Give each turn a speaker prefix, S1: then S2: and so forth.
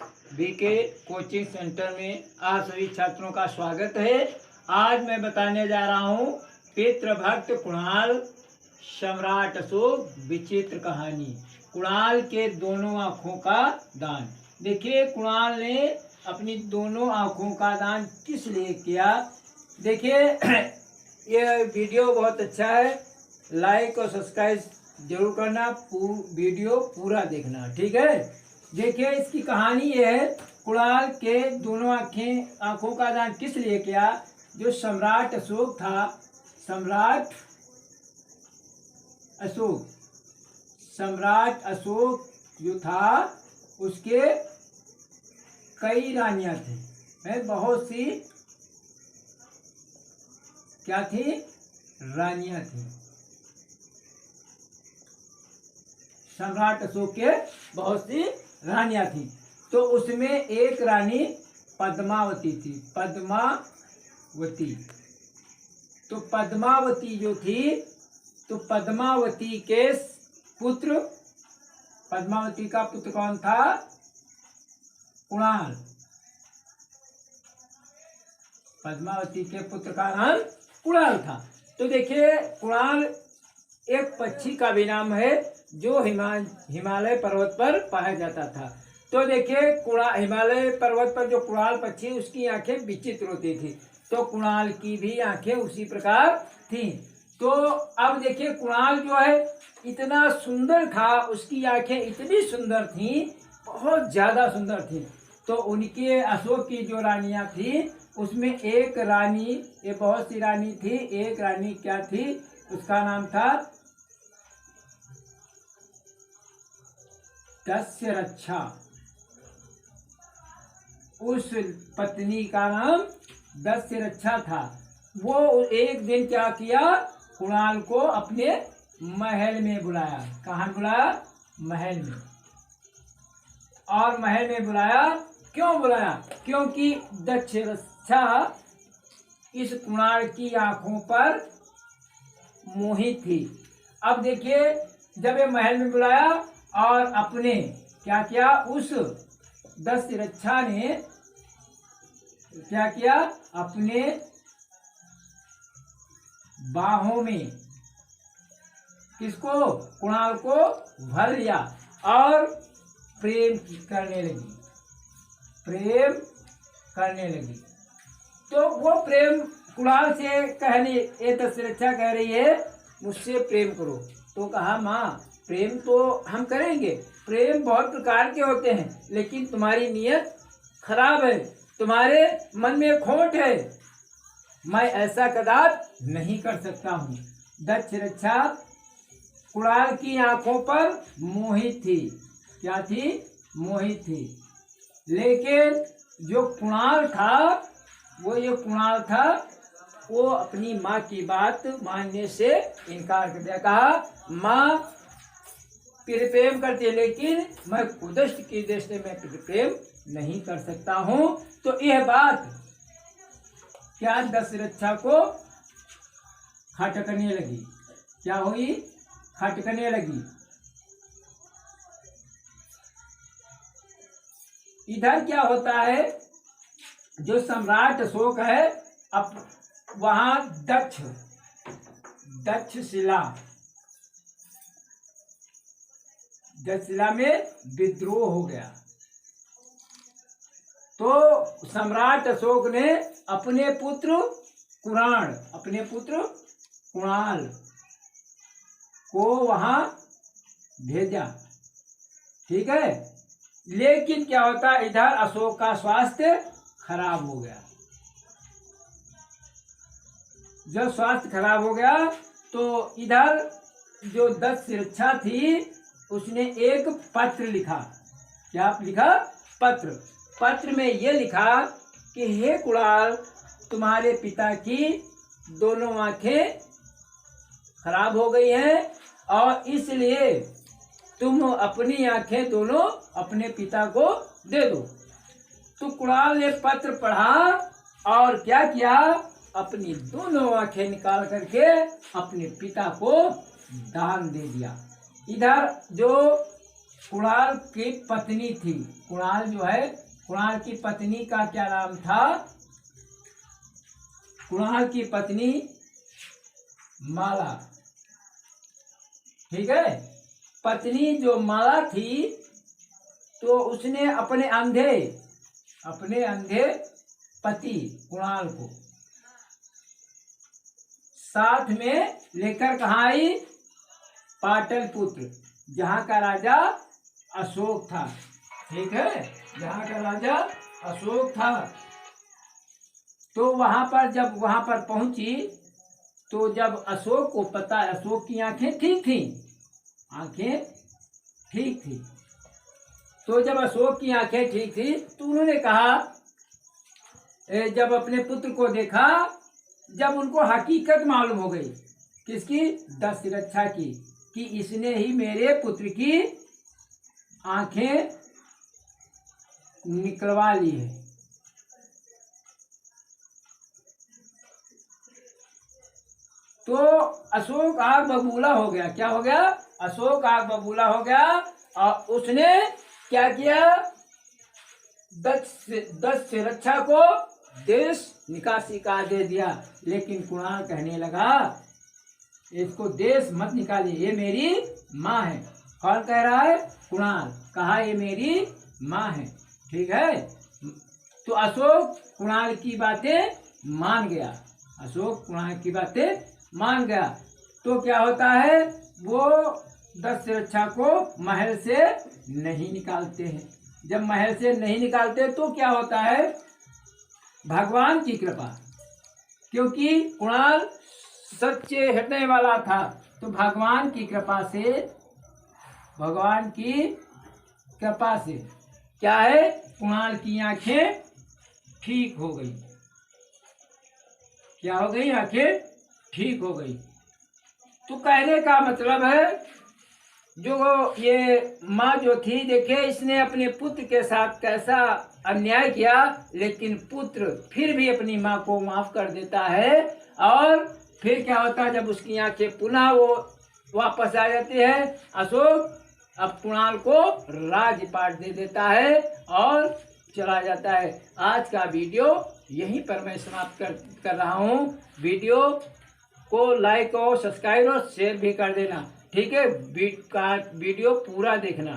S1: BK coaching centre में आप सभी छात्रों का स्वागत है। आज मैं बताने जा रहा हूँ पितृभक्त कुणाल सम्राट अशोक विचित्र कहानी। कुणाल के दोनों आँखों का दान। देखिए कुणाल ने अपनी दोनों आँखों का दान किस लिए किया। देखिए ये वीडियो बहुत अच्छा है, लाइक और सब्सक्राइब जरूर करना, वीडियो पूरा देखना, ठीक है। देखिए इसकी कहानी ये है, कुणाल के दोनों आंखों का दान किस लिए किया। जो सम्राट अशोक था, सम्राट अशोक जो था उसके कई रानियां थी, बहुत सी क्या थी, रानियां थी। सम्राट अशोक के बहुत सी रानियां थी, तो उसमें एक रानी पद्मावती थी। पद्मावती, तो पद्मावती जो थी, तो पद्मावती के पुत्र, पद्मावती का पुत्र कौन था, कुणाल। पद्मावती के पुत्र का नाम कुणाल था। तो देखिए कुणाल एक पक्षी का भी नाम है जो हिमालय पर्वत पर पाया जाता था। तो देखिए हिमालय पर्वत पर जो कुणाल पक्षी, उसकी आंखें विचित्र होती थी, तो कुणाल की भी आंखें उसी प्रकार थी। तो अब देखिए कुणाल जो है इतना सुंदर था, उसकी आंखें इतनी सुंदर थी, बहुत ज्यादा सुंदर थी। तो उनके अशोक की जो रानियां थी, उसमें एक रानी, ये बहुत सी रानी थी, एक रानी क्या थी, उसका नाम था दस्यरक्षा। उस पत्नी का नाम दस्यरक्षा था। वो एक दिन क्या किया, कुणाल को अपने महल में बुलाया। कहाँ बुलाया, महल में। और महल में बुलाया, क्यों बुलाया, क्योंकि दस्यरक्षा इस कुणाल की आंखों पर मोहित थी। अब देखिए जब ये महल में बुलाया और अपने क्या किया, उस दस्यरक्षा ने क्या किया, अपने बाहों में किसको, कुणाल को भर लिया और प्रेम करने लगी। तो वो प्रेम कुणाल से कहने, ये दस्यरक्षा कह रही है मुझसे प्रेम करो। तो कहा माँ प्रेम तो हम करेंगे, प्रेम बहुत प्रकार के होते हैं, लेकिन तुम्हारी नीयत खराब है, तुम्हारे मन में खोट है, मैं ऐसा कदापि नहीं कर सकता हूँ। दस्यरक्षा कुणाल की आंखों पर मोहित थी। क्या थी, मोहित थी। लेकिन जो कुणाल था, कुणाल था, वो अपनी माँ की बात मानने से इनकार कर दिया। कहा माँ प्रेम करती है, लेकिन मैं उद्देश्य की दृष्टि में प्रेम नहीं कर सकता हूँ। तो यह बात क्या दस्यरक्षा को खटकने लगी। क्या हुई, खटकने लगी। इधर क्या होता है, जो सम्राट अशोक है, अब वहां दक्षशिला में विद्रोह हो गया। तो सम्राट अशोक ने अपने पुत्र कुणाल को वहां भेजा, ठीक है। लेकिन क्या होता, इधर अशोक का स्वास्थ्य खराब हो गया। जब स्वास्थ्य खराब हो गया तो इधर जो दस्यरक्षा थी, उसने एक पत्र लिखा। क्या लिखा, पत्र में ये लिखा कि हे कुणाल, तुम्हारे पिता की दोनों आंखें खराब हो गई हैं और इसलिए तुम अपनी आंखें दोनों अपने पिता को दे दो। तो कुणाल ने पत्र पढ़ा और क्या किया, अपनी दोनों आंखें निकाल करके अपने पिता को दान दे दिया। इधर जो कुणाल की पत्नी थी। कुणाल जो है, कुणाल की पत्नी का क्या नाम था? कुणाल की पत्नी माला। ठीक है, पत्नी जो माला थी, तो उसने अपने अंधे पति कुणाल को साथ में लेकर कहाँ आई? पाटलिपुत्र, जहाँ का राजा अशोक था। ठीक है, जहाँ का राजा अशोक था। तो वहां पर जब वहां पर पहुंची, तो जब अशोक को पता, अशोक की आंखें ठीक थी, आंखें ठीक थी। तो जब अशोक की आंखें ठीक थी, तो उन्होंने कहा, जब अपने पुत्र को देखा, जब उनको हकीकत मालूम हो गई, किसकी? दशरक्षा की, कि इसने ही मेरे पुत्र की आंखें निकलवा ली है। तो अशोक आग बबूला हो गया। क्या हो गया? अशोक आग बबूला हो गया। और उसने क्या किया? दशरक्षा को देश निकासी का दे दिया। लेकिन कुणाल कहने लगा, इसको देश मत निकालिए, ये मेरी माँ है। कौन कह रहा है? कुणाल। कहा ये मेरी माँ है। ठीक है, तो अशोक कुणाल की बातें मान गया। अशोक कुणाल की बातें मान गया। तो क्या होता है? वो दशरक्षा को महल से नहीं निकालते हैं। जब महल से नहीं निकालते तो क्या होता है? भगवान की कृपा, क्योंकि कुणाल सच्चे हृदय वाला था, तो भगवान की कृपा से क्या है? कुणाल की आंखें ठीक हो गई। क्या हो गई? आंखें ठीक हो गई। तो कहने का मतलब है, जो ये माँ जो थी, देखे इसने अपने पुत्र के साथ कैसा अन्याय किया, लेकिन पुत्र फिर भी अपनी माँ को माफ कर देता है। और फिर क्या होता है? जब उसकी आंखें पुनः वो वापस आ जाती है, अशोक अब कुणाल को राजपाट दे देता है और चला जाता है। आज का वीडियो यहीं पर मैं समाप्त कर रहा हूँ। वीडियो को लाइक और सब्सक्राइब और शेयर भी कर देना। ठीक है, वीडियो पूरा देखना।